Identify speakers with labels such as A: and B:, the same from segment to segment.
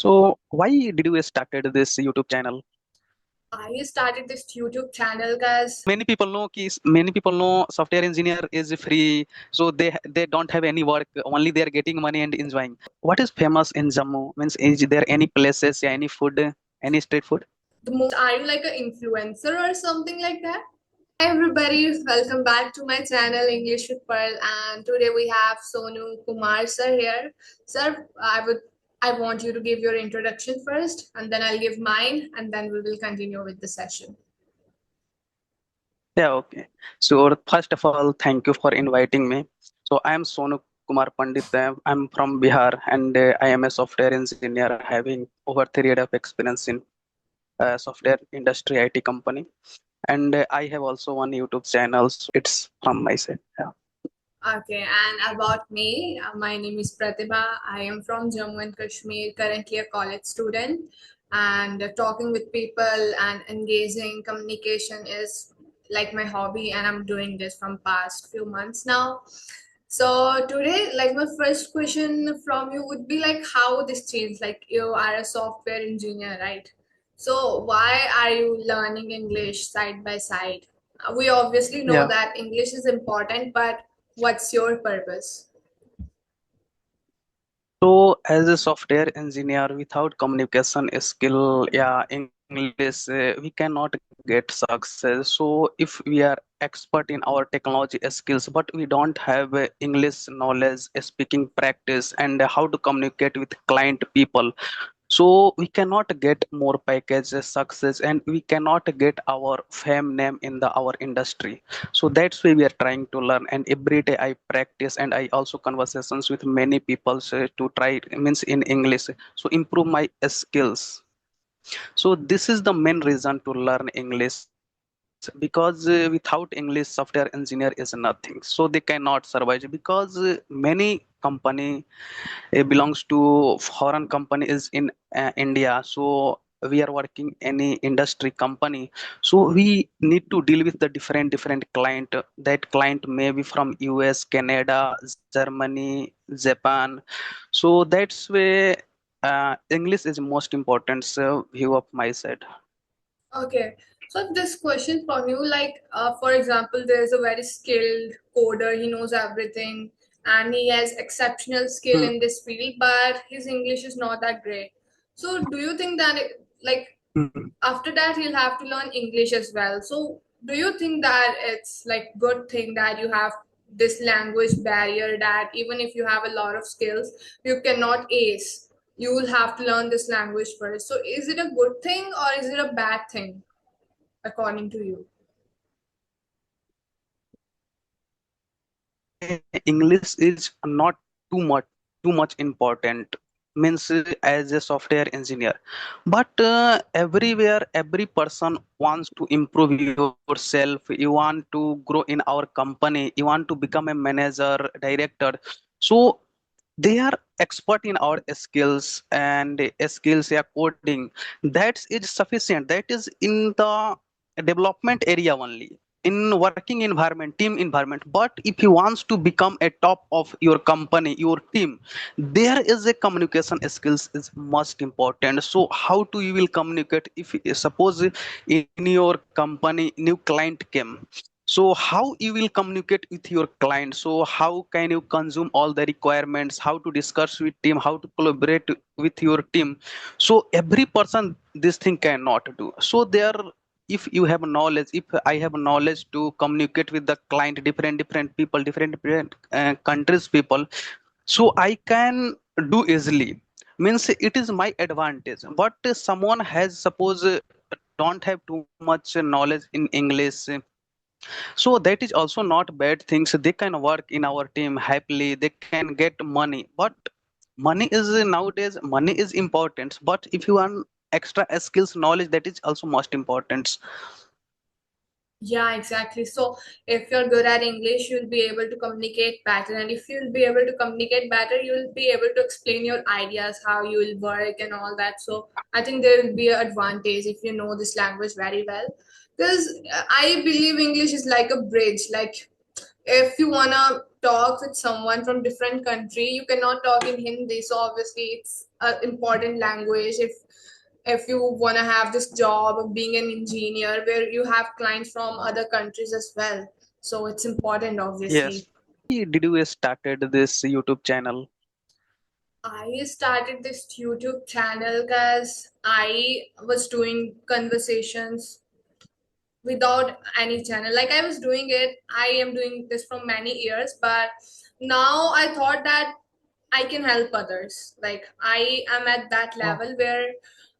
A: So why did you started this YouTube channel?
B: I started this YouTube channel because
A: Many people know software engineer is free, so they don't have any work, only they are getting money and enjoying. What is famous in Jammu? Means is there any places, yeah, any food, any street food?
B: the most are you like an influencer or something like that? Hi everybody, welcome back to my channel English with Pearl, and today we have Sonu Kumar sir here. Sir, I want you to give your introduction first, and then I'll give mine, and then we will continue with the session.
A: Yeah, okay. So first of all, thank you for inviting me. So I am Sonu Kumar Pandit. I'm from Bihar, and I am a software engineer having over 3 years of experience in software industry IT company. And I have also one YouTube channel. So it's from my side. Yeah.
B: Okay, and about me, my name is Pratibha. I am from Jammu and Kashmir, currently a college student, and talking with people and engaging communication is like my hobby, and I'm doing this from past few months now. So today, like my first question from you would be like how this changed. Like you are a software engineer, right? So why are you learning English side by side? We obviously know
A: Yeah.
B: that English is important, but what's your purpose?
A: So, as a software engineer, without communication skill, yeah, English, we cannot get success. So, if we are expert in our technology skills, but we don't have English knowledge, speaking practice, and how to communicate with client people, so we cannot get more packages success, and we cannot get our fame name in the our industry. So that's why we are trying to learn, and every day I practice, and I also conversations with many people to try means in English, so improve my skills. So this is the main reason to learn English, because without English, software engineer is nothing. So they cannot survive, because many company belongs to foreign company is in India. So we are working any industry company. So we need to deal with the different client. That client may be from US, Canada, Germany, Japan. So that's where English is most important. So view of my side.
B: Okay, so this question from you, like, for example, there's a very skilled coder, he knows everything, and he has exceptional skill
A: Hmm.
B: in this field, but his English is not that great. So, do you think that, like,
A: Hmm.
B: after that, he'll have to learn English as well? So, do you think that it's like good thing that you have this language barrier that even if you have a lot of skills, you cannot ace? You will have to learn this language first. So, is it a good thing or is it a bad thing, according to you?
A: English is not too much important, means as a software engineer, but everywhere every person wants to improve yourself. You want to grow in our company, you want to become a manager, director. So they are expert in our skills, and skills, yeah, coding, that is sufficient. That is in the development area only, in working environment, team environment. But if you wants to become a top of your company, your team, there is a communication skills is most important. So how do you will communicate if suppose in your company new client came? So how you will communicate with your client? So how can you consume all the requirements, how to discuss with team, how to collaborate with your team? So every person this thing cannot do. So there, if you have knowledge, if I have knowledge to communicate with the client, different people, different countries people, so I can do easily, means it is my advantage. But someone has suppose don't have too much knowledge in English, so that is also not bad things. They can work in our team happily, they can get money. But money is nowadays, money is important, but if you want extra skills knowledge, that is also most important.
B: Yeah, exactly. So if you're good at English, you'll be able to communicate better. And if you'll be able to communicate better, you'll be able to explain your ideas, how you will work and all that. So I think there will be an advantage if you know this language very well. Because I believe English is like a bridge. Like if you wanna talk with someone from different country, you cannot talk in Hindi. So obviously, it's an important language if you want to have this job of being an engineer where you have clients from other countries as well. So it's important, obviously.
A: Yes. Did you started this YouTube channel?
B: I started this YouTube channel because I was doing conversations without any channel. Like I was doing it, I am doing this from many years, but now I thought that I can help others. Like I am at that
A: Oh,
B: level where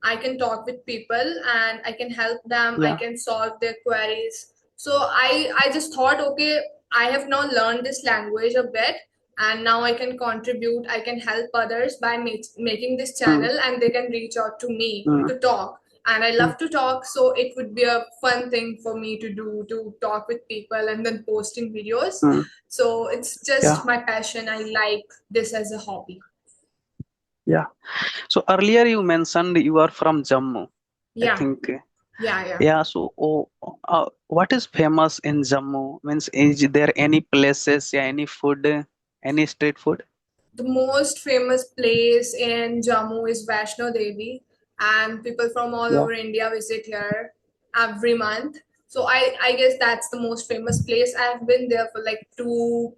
B: I can talk with people and I can help them, I
A: yeah.
B: can solve their queries. So I just thought, okay, I have now learned this language a bit, and now I can contribute, I can help others by making this
A: Mm,
B: channel, and they can reach out to me
A: mm,
B: to talk. And I
A: mm,
B: love to talk, so it would be a fun thing for me to do, to talk with people and then posting videos.
A: mm,
B: So it's just
A: yeah.
B: my passion. I like this as a hobby.
A: Yeah. So earlier you mentioned you are from Jammu, I
B: Yeah,
A: think.
B: yeah.
A: Yeah. So, what is famous in Jammu? Means, is there any places, yeah, any food, any street food?
B: The most famous place in Jammu is Vaishno Devi, and people from all
A: Yeah.
B: over India visit here every month. So I guess that's the most famous place. I've been there for like 2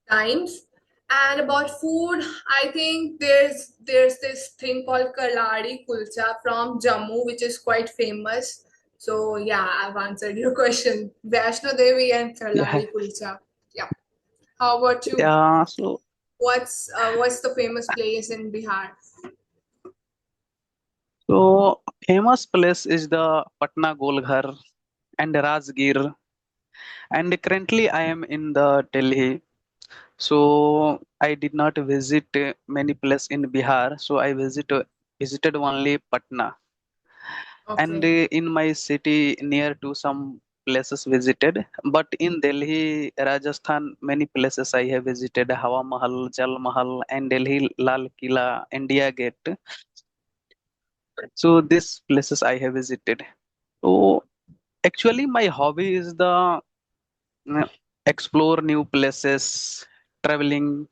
B: times. And about food, I think there's this thing called Kaladi Kulcha from Jammu, which is quite famous. So yeah, I've answered your question. Vaishno Devi and
A: Yeah.
B: Kaladi Kulcha. Yeah. How about you?
A: Yeah. So,
B: What's the famous place in Bihar?
A: famous place is the Patna Golghar and Rajgir. And currently, I am in the Delhi. So I did not visit many places in Bihar. So I visited only Patna. And
B: Okay.
A: in my city near to some places visited, but in Delhi, Rajasthan, many places I have visited: Hawa Mahal, Jal Mahal, and Delhi Lal Killa, India Gate. So these places I have visited. So actually my hobby is the uh, explore new places, traveling.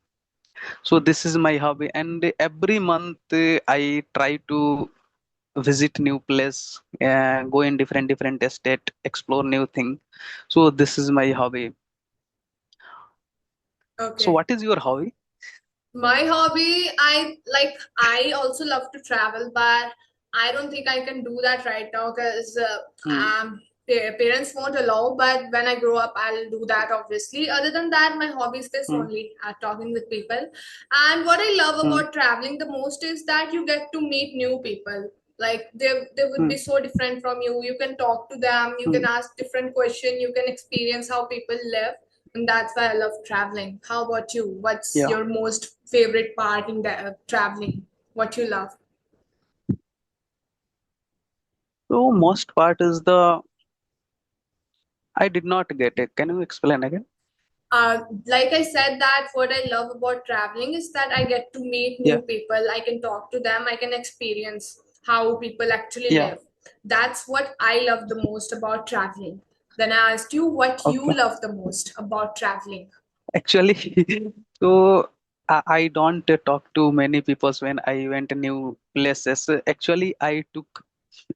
A: So this is my hobby, and every month I try to visit new place, go in different state, explore new thing. So this is my hobby. So
B: Okay.
A: what is your hobby?
B: My hobby, I also love to travel, but I don't think I can do that right now because
A: Hmm,
B: parents won't allow. But when I grow up, I'll do that obviously. Other than that, my hobby is this
A: hmm,
B: only, talking with people. And what I love
A: hmm,
B: about traveling the most is that you get to meet new people. Like they would
A: hmm,
B: be so different from you. You can talk to them, you
A: hmm.
B: can ask different questions, you can experience how people live, and that's why I love traveling. How about you? What's
A: Yeah.
B: your most favorite part in the traveling? What you love?
A: So most part is the I did not get it. Can you explain again?
B: Like I said, that what I love about traveling is that I get to meet
A: Yeah.
B: new people. I can talk to them. I can experience how people actually
A: Yeah.
B: live. That's what I love the most about traveling. Then I asked you what you
A: Okay.
B: love the most about traveling.
A: Actually, so I don't talk to many people when I went to new places. Actually, I took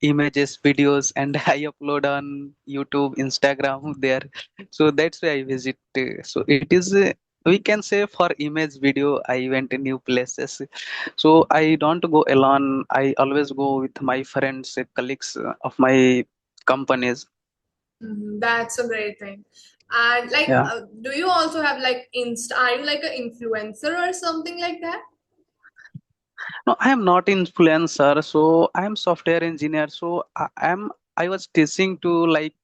A: images, videos, and I upload on YouTube, Instagram there. So that's why I visit. So it is, we can say, for image video, I went to new places. So I don't go alone. I always go with my friends, colleagues of my companies.
B: That's a great thing. And like,
A: Yeah.
B: do you also have like Insta? Are you like an influencer or something like that?
A: No, I am not influencer. So I am software engineer. So I was teaching to like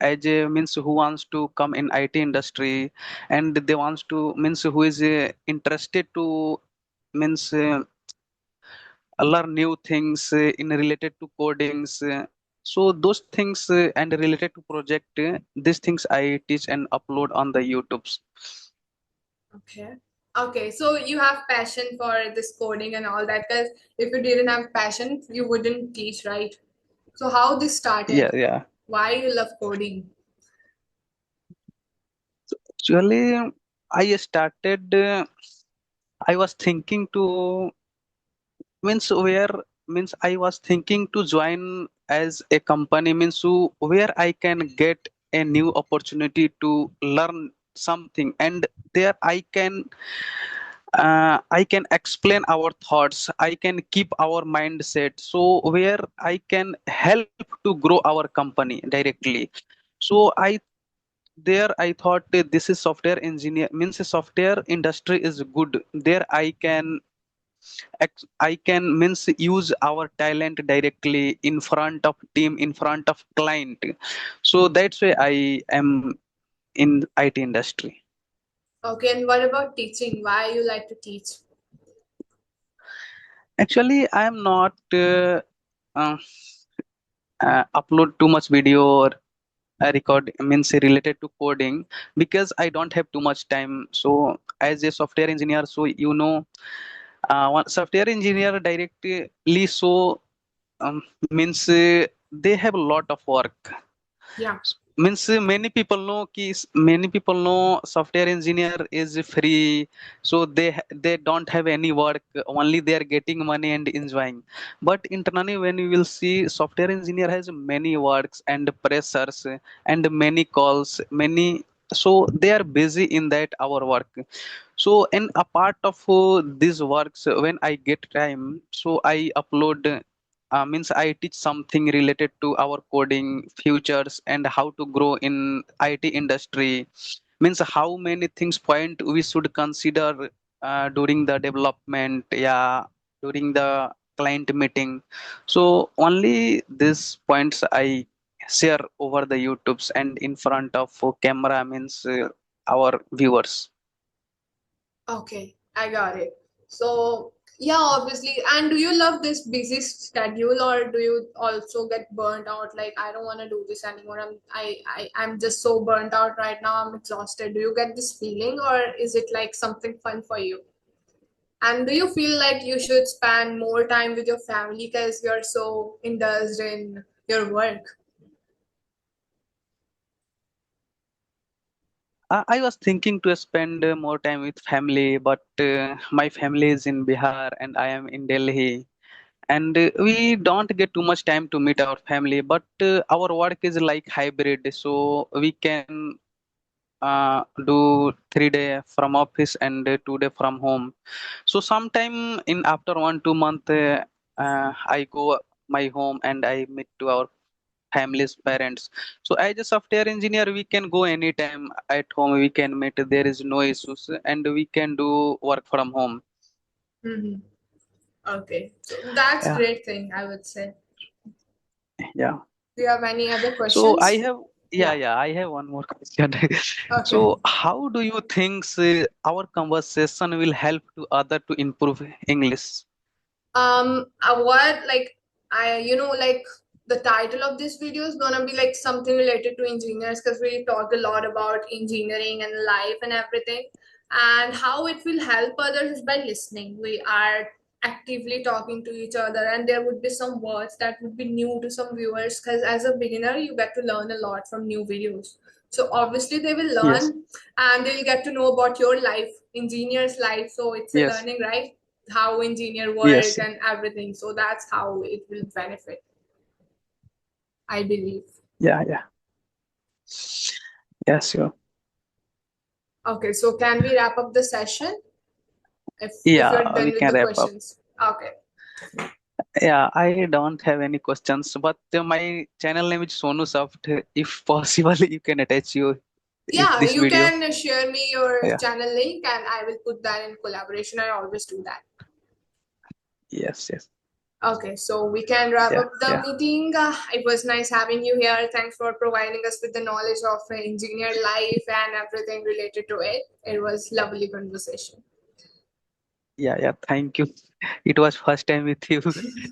A: as a means who wants to come in IT industry, and they wants to means who is interested to means learn new things in related to codings. So those things and related to project, these things I teach and upload on the YouTube's.
B: Okay. Okay, so you have passion for this coding and all that, because if you didn't have passion, you wouldn't teach, right? So how this
A: Yeah,
B: started?
A: yeah.
B: Why you love coding?
A: Actually, I started. I was thinking to means where means I was thinking to join as a company means where I can get a new opportunity to learn something, and there I can explain our thoughts. I can keep our mindset. So where I can help to grow our company directly. So I thought this is software engineer means software industry is good. There I can means use our talent directly in front of team, in front of client. So that's why I am in IT industry.
B: Okay, and what about teaching? Why you like to teach?
A: Actually, I am not uh, upload too much video or record means related to coding because I don't have too much time. So as a software engineer, so one software engineer directly means they have a lot of work.
B: Yeah.
A: Means many people know software engineer is free, so they don't have any work, only they are getting money and enjoying. But internally when you will see, software engineer has many works and pressures and many calls, many, so they are busy in that our work. So and a part of these works, when I get time, so I upload means I teach something related to our coding futures and how to grow in IT industry. Means how many things point we should consider during the development, yeah, during the client meeting. So only these points I share over the YouTubes and in front of camera, means our viewers.
B: Okay, I got it. So, yeah, obviously. And do you love this busy schedule, or do you also get burnt out? Like, I don't want to do this anymore. I'm just so burnt out right now. I'm exhausted. Do you get this feeling, or is it like something fun for you? And do you feel like you should spend more time with your family because you're so indulged in your work?
A: I was thinking to spend more time with family, but my family is in Bihar and I am in Delhi, and we don't get too much time to meet our family. But our work is like hybrid, so we can do 3 day from office and 2 day from home. So sometime in after 1 2 month, I go my home and I meet to our family's parents. So as a software engineer, we can go anytime at home. We can meet. There is no issues, and we can do work from home.
B: Hmm. Okay, so that's
A: Yeah,
B: great thing, I would say.
A: yeah.
B: Do you have any other
A: So I
B: questions?
A: have, yeah,
B: Yeah.
A: yeah. I have one more question.
B: Okay.
A: So how do you think our conversation will help to other to improve English?
B: What like like the title of this video is gonna be like something related to engineers because we talked a lot about engineering and life and everything, and how it will help others is by listening. We are actively talking to each other, and there would be some words that would be new to some viewers because as a beginner, you get to learn a lot from new videos. So obviously, they will
A: Yes,
B: learn and they'll get to know about your life, engineer's life. So it's a
A: yes,
B: learning, right? How engineer work
A: yes.
B: and everything. So that's how it will benefit, I believe.
A: Yeah, yeah. Yes, sure.
B: Okay, so can we wrap up the session if you're
A: Yeah,
B: done
A: we
B: with
A: can
B: the
A: wrap up.
B: questions? Okay.
A: Yeah, I don't have any questions, but my channel name is Sonu Soft. If possible, you can attach you
B: Yeah,
A: this
B: you
A: video.
B: can share me your
A: Yeah,
B: channel link and I will put that in collaboration. I always do that.
A: yes, yes.
B: Okay, so we can wrap
A: Yeah,
B: up the
A: yeah,
B: meeting. It was nice having you here. Thanks for providing us with the knowledge of engineer life and everything related to it. It was lovely conversation.
A: yeah, yeah. Thank you. It was first time with you.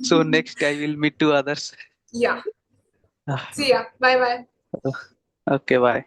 A: So next I will meet two others.
B: Yeah.
A: Ah,
B: See ya. Bye bye.
A: okay, bye.